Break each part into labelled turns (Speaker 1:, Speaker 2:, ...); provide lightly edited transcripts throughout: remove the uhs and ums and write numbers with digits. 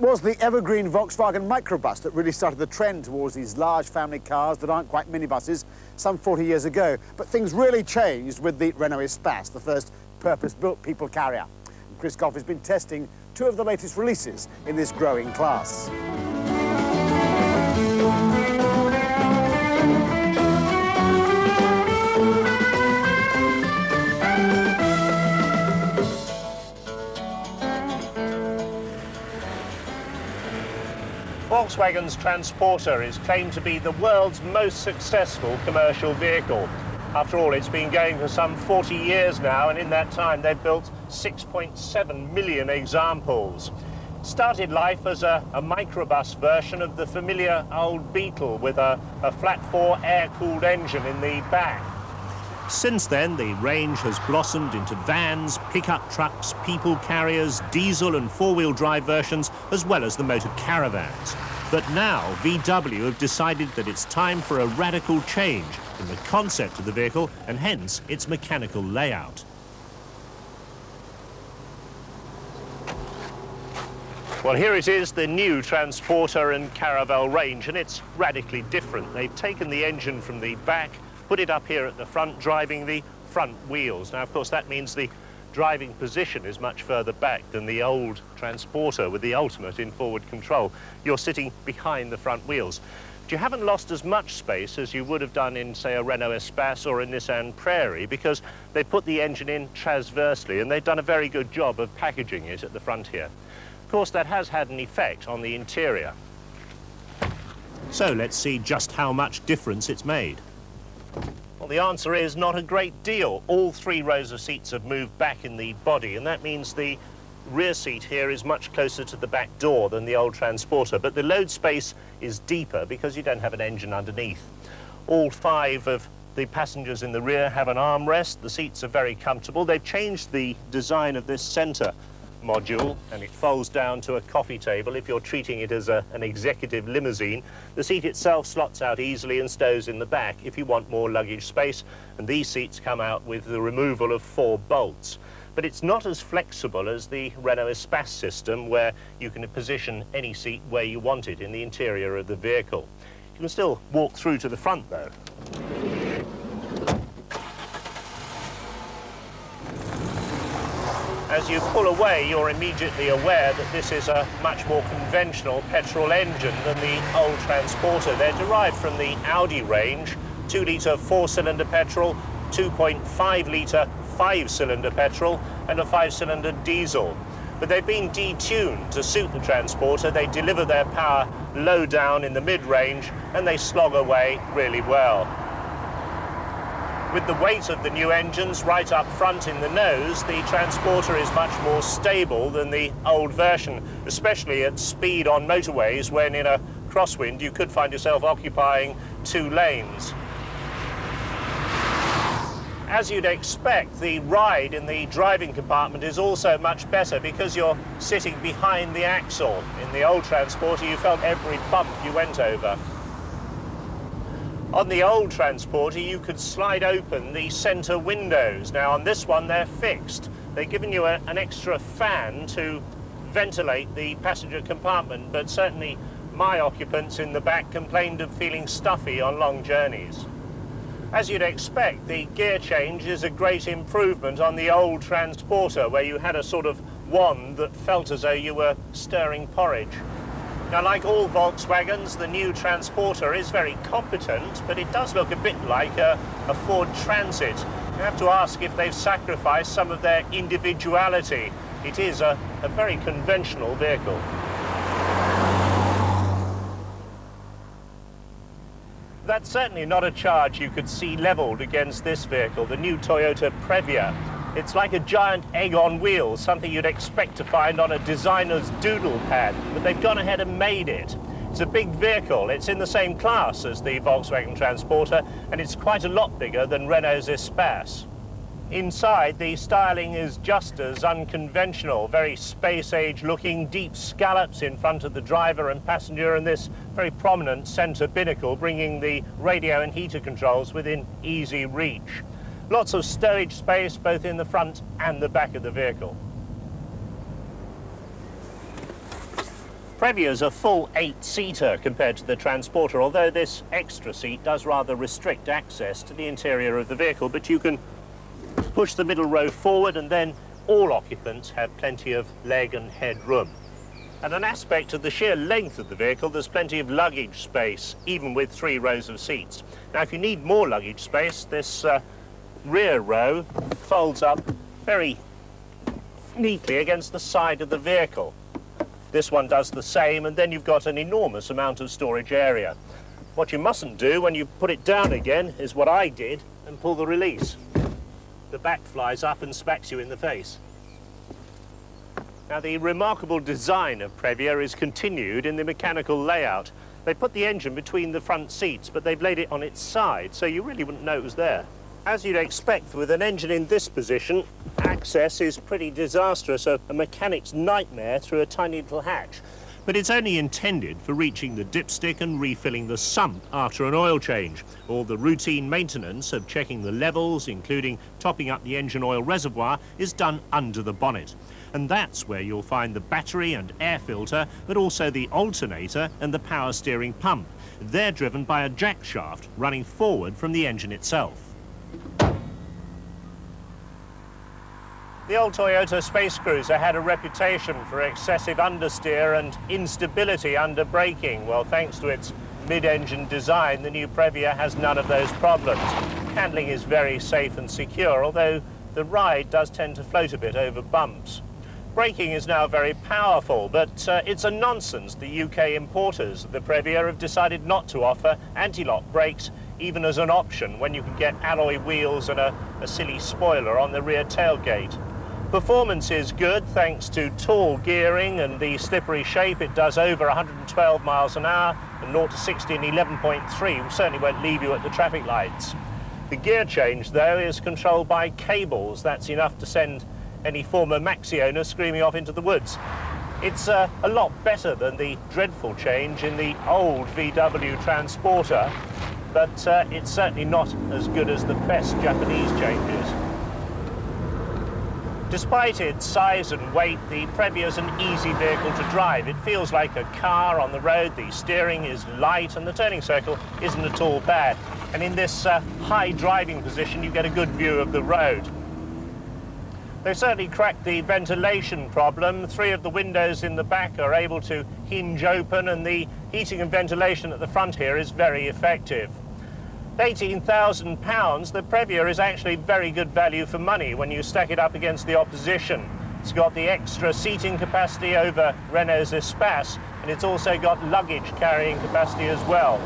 Speaker 1: was the evergreen Volkswagen microbus that really started the trend towards these large family cars that aren't quite minibuses some 40 years ago. But things really changed with the Renault Espace, the first purpose-built people carrier. And Chris Goffey has been testing two of the latest releases in this growing class.
Speaker 2: Volkswagen's Transporter is claimed to be the world's most successful commercial vehicle. After all, it's been going for some 40 years now, and in that time they've built 6.7 million examples. Started life as a microbus version of the familiar old Beetle with a flat-four air-cooled engine in the back. Since then, the range has blossomed into vans, pickup trucks, people carriers, diesel and four-wheel drive versions, as well as the motor caravans. But now, VW have decided that it's time for a radical change in the concept of the vehicle and hence its mechanical layout. Well, here it is, the new Transporter and Caravelle range, and it's radically different. They've taken the engine from the back, put it up here at the front, driving the front wheels. Now, of course, that means the driving position is much further back than the old Transporter with the Ultimate in forward control. You're sitting behind the front wheels. But you haven't lost as much space as you would have done in, say, a Renault Espace or a Nissan Prairie, because they put the engine in transversely, and they've done a very good job of packaging it at the front here. Of course, that has had an effect on the interior. So let's see just how much difference it's made. Well, the answer is not a great deal. All three rows of seats have moved back in the body, and that means the rear seat here is much closer to the back door than the old Transporter, but the load space is deeper because you don't have an engine underneath. All five of the passengers in the rear have an armrest. The seats are very comfortable. They've changed the design of this centre module, and it folds down to a coffee table if you're treating it as an executive limousine. The seat itself slots out easily and stows in the back if you want more luggage space, and these seats come out with the removal of 4 bolts. But it's not as flexible as the Renault Espace system, where you can position any seat where you want it in the interior of the vehicle. You can still walk through to the front, though. As you pull away, you're immediately aware that this is a much more conventional petrol engine than the old Transporter. They're derived from the Audi range, 2-litre 4-cylinder petrol, 2.5-litre 5-cylinder petrol, and a 5-cylinder diesel. But they've been detuned to suit the Transporter. They deliver their power low down in the mid-range, and they slog away really well. With the weight of the new engines right up front in the nose, the Transporter is much more stable than the old version, especially at speed on motorways when in a crosswind you could find yourself occupying 2 lanes. As you'd expect, the ride in the driving compartment is also much better because you're sitting behind the axle. In the old Transporter, you felt every bump you went over. On the old Transporter, you could slide open the centre windows. Now, on this one, they're fixed. They've given you an extra fan to ventilate the passenger compartment, but certainly my occupants in the back complained of feeling stuffy on long journeys. As you'd expect, the gear change is a great improvement on the old Transporter, where you had a sort of wand that felt as though you were stirring porridge. Now, like all Volkswagens, the new Transporter is very competent, but it does look a bit like a Ford Transit. You have to ask if they've sacrificed some of their individuality. It is a very conventional vehicle. That's certainly not a charge you could see levelled against this vehicle, the new Toyota Previa. It's like a giant egg on wheels, something you'd expect to find on a designer's doodle pad, but they've gone ahead and made it. It's a big vehicle. It's in the same class as the Volkswagen Transporter, and it's quite a lot bigger than Renault's Espace. Inside, the styling is just as unconventional, very space-age looking, deep scallops in front of the driver and passenger, and this very prominent centre binnacle bringing the radio and heater controls within easy reach. Lots of stowage space both in the front and the back of the vehicle. Previa is a full 8-seater compared to the Transporter, although this extra seat does rather restrict access to the interior of the vehicle, but you can push the middle row forward and then all occupants have plenty of leg and head room. And an aspect of the sheer length of the vehicle, there's plenty of luggage space, even with 3 rows of seats. Now, if you need more luggage space, this rear row folds up very neatly against the side of the vehicle. This one does the same, and then you've got an enormous amount of storage area. What you mustn't do when you put it down again is what I did and pull the release. The back flies up and smacks you in the face. Now, the remarkable design of Previa is continued in the mechanical layout. They put the engine between the front seats, but they've laid it on its side, so you really wouldn't know it was there. As you'd expect, with an engine in this position, access is pretty disastrous, a mechanic's nightmare through a tiny little hatch. But it's only intended for reaching the dipstick and refilling the sump after an oil change. All the routine maintenance of checking the levels, including topping up the engine oil reservoir, is done under the bonnet. And that's where you'll find the battery and air filter, but also the alternator and the power steering pump. They're driven by a jack shaft running forward from the engine itself. The old Toyota Space Cruiser had a reputation for excessive understeer and instability under braking. Well, thanks to its mid-engine design, the new Previa has none of those problems. Handling is very safe and secure, although the ride does tend to float a bit over bumps. Braking is now very powerful, but it's a nonsense the UK importers of the Previa have decided not to offer anti-lock brakes even as an option when you can get alloy wheels and a silly spoiler on the rear tailgate. Performance is good thanks to tall gearing and the slippery shape. It does over 112 miles an hour, and 0 to 60 in 11.3 certainly won't leave you at the traffic lights. The gear change, though, is controlled by cables. That's enough to send any former Maxi owner screaming off into the woods. It's a lot better than the dreadful change in the old VW Transporter, but it's certainly not as good as the best Japanese changes. Despite its size and weight, the Previa is an easy vehicle to drive. It feels like a car on the road, the steering is light, and the turning circle isn't at all bad. And in this high driving position, you get a good view of the road. They've certainly cracked the ventilation problem. 3 of the windows in the back are able to hinge open, and the heating and ventilation at the front here is very effective. At £18,000, the Previa is actually very good value for money when you stack it up against the opposition. It's got the extra seating capacity over Renault's Espace, and it's also got luggage carrying capacity as well.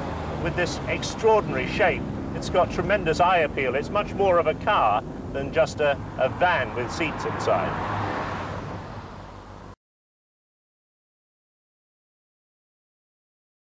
Speaker 2: With this extraordinary shape, it's got tremendous eye appeal. It's much more of a car than just a van with seats inside.